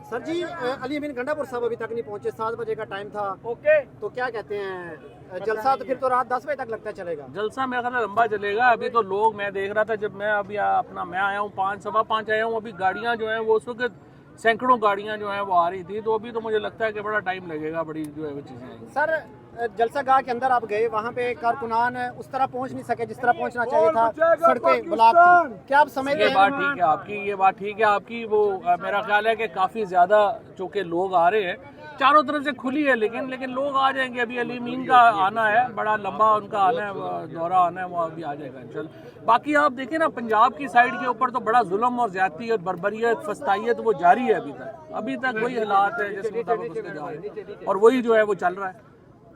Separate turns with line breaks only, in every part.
Sir जी अली अमीन गंडापुर साहब अभी तक नहीं पहुंचे, 7 बजे का टाइम था।
ओके,
तो क्या कहते हैं जलसा तो फिर तो रात 10 बजे तक लगता चलेगा।
जलसा मेरा ख्याल है लंबा चलेगा। अभी तो लोग, मैं देख रहा था जब मैं अभी मैं आया हूँ 5 सवा 5 आया हूँ, अभी गाड़ियाँ जो हैं वो उस वक्त सैकड़ों गाड़ियाँ जो हैं वो आ रही थी। तो अभी तो मुझे लगता है कि बड़ा टाइम लगेगा, बड़ी जो है वो चीज़ें आएंगी।
सर जलसा गाह के अंदर आप गए, वहाँ पे कारकुनान उस तरह पहुँच नहीं सके जिस तरह पहुँचना चाहिए था, सड़कें ब्लॉक थी। क्या आप समझते
ये
हैं?
बात ठीक है आपकी, ये बात ठीक है आपकी। वो मेरा ख्याल है कि काफ़ी ज़्यादा चूँकि लोग आ रहे हैं, चारों तरफ से खुली है, लेकिन लोग आ जाएंगे। अभी अली अमीन का आना है, बड़ा लंबा उनका आना है, दौरा आना है, वो अभी आ जाएगा इंशाल्लाह। बाकी आप देखें ना, पंजाब की साइड के ऊपर तो बड़ा जुल्म और ज्यादती और बर्बरियत फस्तायत वो जारी है अभी तक वही हालात है जिस मुताबिक उसके जा रहे हैं, और वही जो है वो चल रहा है।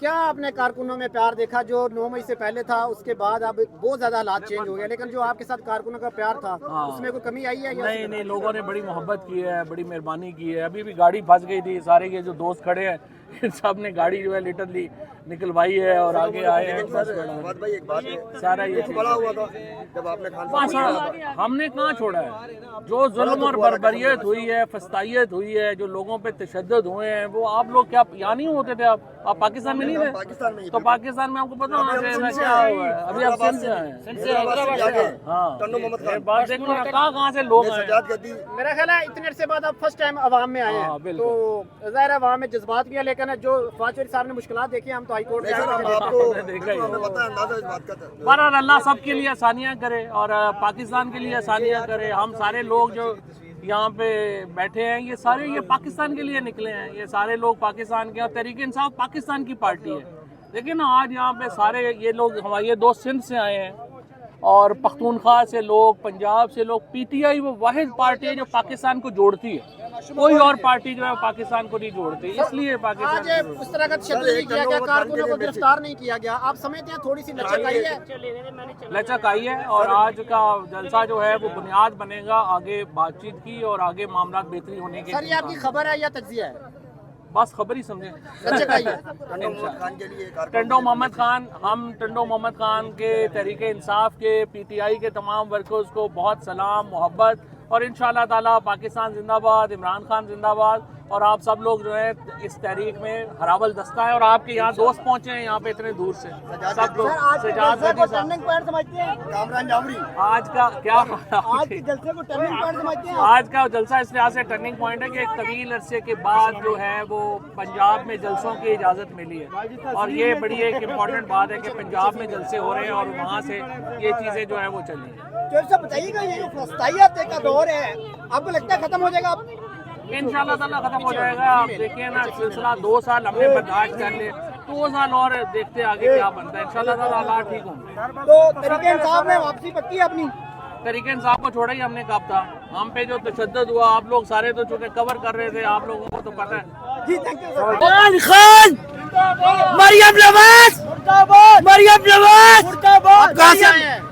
क्या आपने कारकुनों में प्यार देखा जो 9 मई से पहले था, उसके बाद अब बहुत ज्यादा हालात चेंज हो गए, लेकिन जो आपके साथ कारकुनों का प्यार था उसमें कोई कमी आई है?
नहीं, लोगों ने बड़ी मोहब्बत की है, बड़ी मेहरबानी की है। अभी भी गाड़ी फंस गई थी, सारे के जो दोस्त खड़े हैं सब ने गाड़ी जो है लिटरली निकलवाई है और आगे आए हैं। सारा ये
बड़ा हुआ था जब आपने खान
हमने कहाँ छोड़ा है। जो जुल्म और बर्बरियत हुई है, फस्तायत हुई है, जो लोगों पे तशद्दुद हुए हैं, वो आप लोग क्या यहाँ नहीं होते थे? आप पाकिस्तान में नहीं थे?
पाकिस्तान में ही
तो पाकिस्तान में आपको पता होना चाहिए क्या हुआ है। अभी आप सिंध से आए हैं। हाँ, बात देखो ना, कहाँ से लोग आए।
मेरा
ख्याल है इतने अरसे बाद आप फर्स्ट टाइम अवाम में आए हैं, तो ज़ाहिर है अवाम में जज्बात भी है, लेकिन जो फवाद चौधरी साहब ने मुश्किलात देखी, हम तो हाई कोर्ट में
बहरहाल अल्लाह सबके लिए आसानियाँ करे और पाकिस्तान के लिए आसानियाँ करे। हम सारे लोग जो यहाँ पे बैठे हैं, ये सारे ये पाकिस्तान के लिए निकले हैं, ये सारे लोग पाकिस्तान के, और तहरीक इंसाफ पाकिस्तान की पार्टी है। देखिए ना, आज यहाँ पे सारे ये लोग, हमारे ये दोस्त सिंध से आए हैं और पख्तूनख्वा से लोग, पंजाब से लोग। पीटीआई वो वाहिद पार्टी है जो पाकिस्तान को जोड़ती है, कोई और पार्टी जो है पाकिस्तान को नहीं जोड़ती, इसलिए पाकिस्तान
आज उस तरह का तशद्दुद नहीं किया गया, कारकुनों को गिरफ्तार नहीं किया गया। आप समझते हैं थोड़ी सी लचक आई है?
लचक आई है, और आज का जलसा जो है वो बुनियाद बनेगा आगे बातचीत की और आगे मामला बेहतरी होने के।
सर ये आपकी खबर है या तज्जिया है?
बस खबर ही समझे।
लचक आई है।
टंडो मोहम्मद खान, हम टंडो मोहम्मद खान के, तहरीक इंसाफ के, पीटीआई के तमाम वर्कर्स को बहुत सलाम, मोहब्बत, और इंशाअल्लाह ताला पाकिस्तान जिंदाबाद, इमरान खान जिंदाबाद। और आप सब लोग जो है इस तहरीक में हरावल दस्ता है, और आपके यहाँ दोस्त पहुँचे हैं यहाँ पे इतने दूर से, सब लोग।
टर्निंग पॉइंट समझते हैं कामरान जामरी?
आज का क्या,
आज के जलसे को टर्निंग पॉइंट समझते हैं?
आज का जलसा इस लिहाज से टर्निंग पॉइंट है कि एक तवील अरसे के बाद जो है वो पंजाब में जलसों की इजाज़त मिली है, और ये बड़ी एक इम्पॉर्टेंट बात है कि पंजाब में जलसे हो रहे हैं और वहाँ से ये चीज़ें जो है वो चली हैं।
तो सब बताइएगा, ये जो फस्तायत का दौर है आपको लगता है खत्म हो जाएगा?
इंशाअल्लाह ताला खत्म हो जाएगा। आप देखिए ना, सिलसिला 2 साल हमने बर्दाश्त कर लिए, 2 साल और देखते आगे क्या बनता है। इंशाअल्लाह ताला हालात ठीक होंगे।
तो तहरीक इंसाफ में वापसी पक्की है अपनी?
तहरीक इंसाफ को छोड़ा ही हमने कब था। हम पे जो तशद्दुद हुआ, आप लोग सारे तो चूंकि कवर कर रहे थे, आप लोगों को तो पता है।
जी थैंक यू।
इमरान खान, मरियम नवाज, मरियम नवाज, कहाँ से?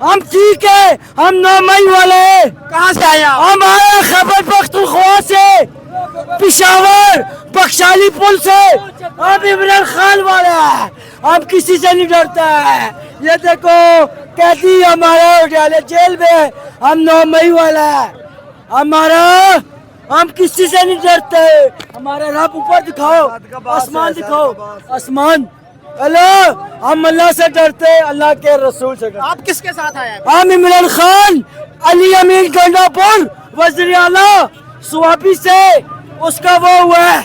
हम ठीक है, हम 9 मई वाले।
कहाँ से आए आप?
हम आए खैबर पख्तूनख्वा से, पिशावर बख्शाली पुल से। हम इमरान खान वाले हैं, हम किसी से नहीं डरते हैं। ये देखो कैदी हमारा उठाले जेल में, हम 9 मई वाला है हमारा, हम किसी से नहीं डरते। हमारा रब ऊपर दिखाओ, आसमान दिखाओ, आसमान। हेलो, हम अल्लाह से डरते, अल्लाह के रसूल से डरते।
आप किसके साथ आए हैं?
हम इमरान खान, अली अमीन गंडापुर, वज़ीर आला स्वाबी से उसका वो हुआ है,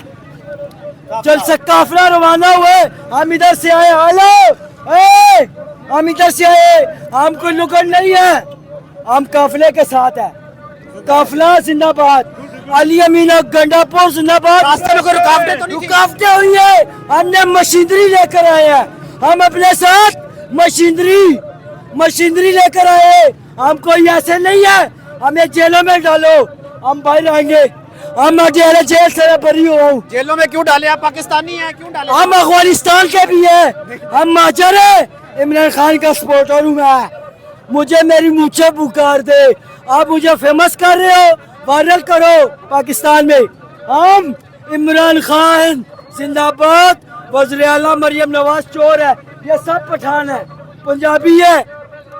जलसा काफिला रवाना हुए। हम इधर से आए। हेलो, हम इधर से आए, हम कोई लुकड़ नहीं है, हम काफिले के साथ है। काफिला जिंदाबाद, अली अमीन गंडापुर जिंदाबाद।
रास्ते में कोई रुकावटें तो नहीं थी?
रुकावटें हुई है, हमने मशीनरी लेकर आए हैं, हम अपने साथ मशीनरी लेकर आए। हम कोई ऐसे नहीं है हमें जेलों में डालो, हम बाहर आएंगे। हम जेल से बरी हुआ हूँ।
जेलों में क्यों डाले? आप पाकिस्तानी हैं, क्यों डाले?
हम अफगानिस्तान के भी है, हम महाजर है, इमरान खान का सपोर्टर हूँ मैं। मुझे मेरी मूछें पुकार दे, आप मुझे फेमस कर रहे हो, वायरल करो पाकिस्तान में। हम इमरान खान जिंदाबाद, वज़ीर आला मरियम नवाज चोर है, ये सब पठान है, पंजाबी है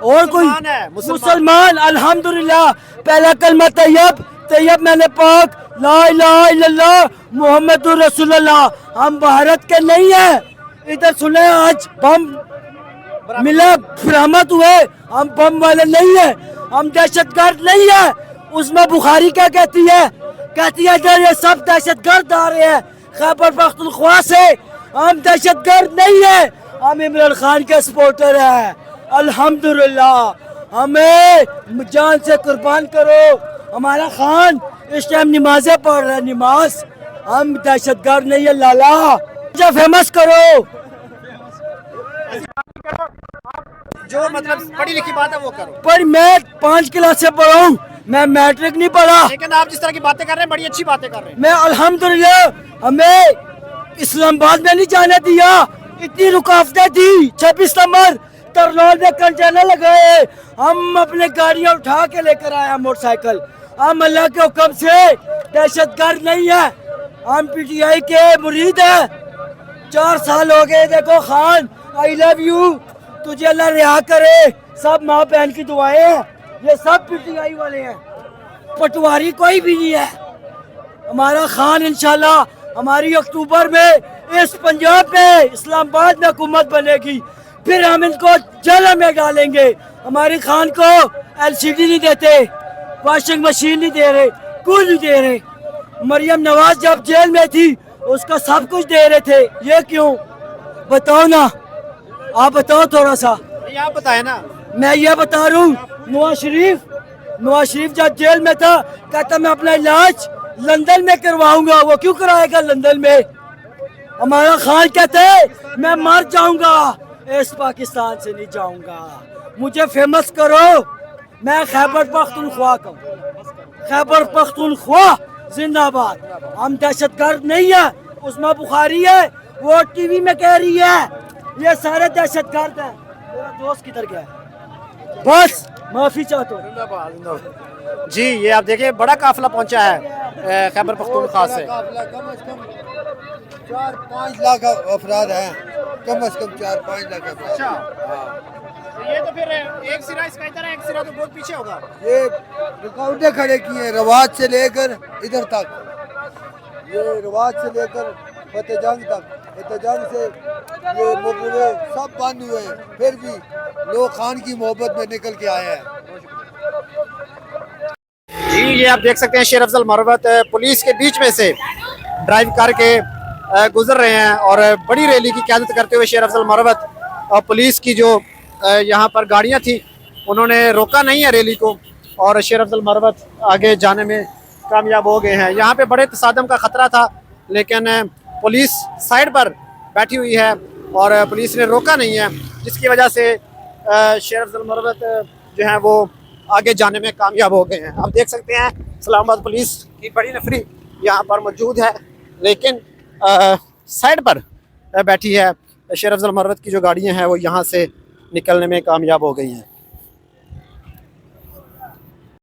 और कोई मुसलमान। अल्हम्दुलिल्लाह, पहला कलमा तैयब मैंने पाक لا الہ الا اللہ محمد رسول اللہ. ہم بھارت کے نہیں ہیں. ادھر سنیں آج بم ملا برآمد ہوئے, ہم بم والے نہیں ہیں, ہم دہشت گرد نہیں ہیں. اس میں بخاری کیا کہتی ہے؟ کہتی ہے ادھر یہ سب دہشت گرد آ رہے ہیں خیبر پختونخوا سے. ہم دہشت گرد نہیں ہیں, ہم عمران خان کے سپورٹر ہیں. الحمدللہ ہمیں جان سے قربان کرو. ہمارا خان اس ٹائم نمازیں پڑھ رہا ہے, نماز. ہم دہشت گرد نہیں ہے لالا. مجھے فیمس کرو.
جو مطلب پڑھی لکھی بات ہے وہ کرو.
پر میں 5 کلاس سے پڑھا ہوں, میں میٹرک نہیں پڑھا.
لیکن آپ جس طرح کی باتیں کر رہے ہیں بڑی اچھی باتیں کر رہے ہیں.
میں الحمدللہ ہمیں اسلام آباد میں نہیں جانے دیا. اتنی رکاوٹیں تھی. 26 نمبر ترنول میں کنٹینر لگائے. ہم اپنے گاڑیاں اٹھا کے لے کر آئے موٹر سائیکل. ہم اللہ کے حکم سے دہشت گرد نہیں ہے, ہم پی ٹی آئی کے مرید ہیں. 4 سال ہو گئے. دیکھو خان آئی لو یو, تجھے اللہ رہا کرے. سب ماں بہن کی دعائیں ہیں. یہ سب پی ٹی آئی والے ہیں, پٹواری کوئی بھی نہیں ہے. ہمارا خان انشاءاللہ ہماری اکتوبر میں اس پنجاب میں اسلام آباد میں حکومت بنے گی. پھر ہم ان کو جیل میں ڈالیں گے. ہماری خان کو LCD نہیں دیتے, واشنگ مشین نہیں دے رہے, کچھ نہیں دے رہے. مریم نواز جب جیل میں تھی اس کا سب کچھ دے رہے تھے. یہ کیوں بتاؤ نا, آپ بتاؤ تھوڑا سا.
یہ آپ بتائیں نا.
میں یہ بتا رہا ہوں, نواز شریف جب جیل میں تھا کہتا میں اپنا علاج لندن میں کرواؤں گا. وہ کیوں کرائے گا لندن میں؟ ہمارا خان کہتے ہے میں مر جاؤں گا, اس پاکستان سے نہیں جاؤں گا. مجھے فیمس کرو. میں خیبر پختونخوا کا ہوں. خیبر پختونخوا زندہ باد. ہم دہشت گرد نہیں ہیں. اس میں بخاری ہے, وہ ٹی وی میں کہہ رہی ہے یہ سارے دہشت گرد ہیں. میرا دوست کدھر گیا؟ بس معافی چاہتا ہوں.
جی یہ آپ دیکھیں بڑا قافلہ پہنچا ہے خیبر پختونخوا سے.
کم از کم 4-5 لاکھ افراد ہیں. کم از کم 4-5 لاکھ افراد.
یہ تو پھر ایک سرا اس کا ادھر ہے, ایک سرا تو بہت پیچھے ہوگا.
یہ رکاوٹیں کھڑے کی ہیں رواج سے لے کر ادھر تک. یہ رواج سے لے کر فتح جنگ تک. فتح جنگ سے یہ مقبرے سب بند ہوئے ہیں. پھر بھی لوگ خان کی محبت میں نکل کے آئے ہیں.
جی یہ آپ دیکھ سکتے ہیں شیر افضل مروت پولیس کے بیچ میں سے ڈرائیو کر کے گزر رہے ہیں, اور بڑی ریلی کی قیادت کرتے ہوئے شیر افضل مروت. اور پولیس کی جو یہاں پر گاڑیاں تھیں انہوں نے روکا نہیں ہے ریلی کو, اور شیر افضل مروت آگے جانے میں کامیاب ہو گئے ہیں. یہاں پہ بڑے تصادم کا خطرہ تھا لیکن پولیس سائڈ پر بیٹھی ہوئی ہے اور پولیس نے روکا نہیں ہے, جس کی وجہ سے شیر افضل مروت جو ہیں وہ آگے جانے میں کامیاب ہو گئے ہیں. آپ دیکھ سکتے ہیں اسلام آباد پولیس کی بڑی نفری یہاں پر موجود ہے, لیکن سائڈ پر بیٹھی ہے. شیر افضل مروت کی جو گاڑیاں ہیں وہ یہاں سے نکلنے میں کامیاب ہو گئی ہیں.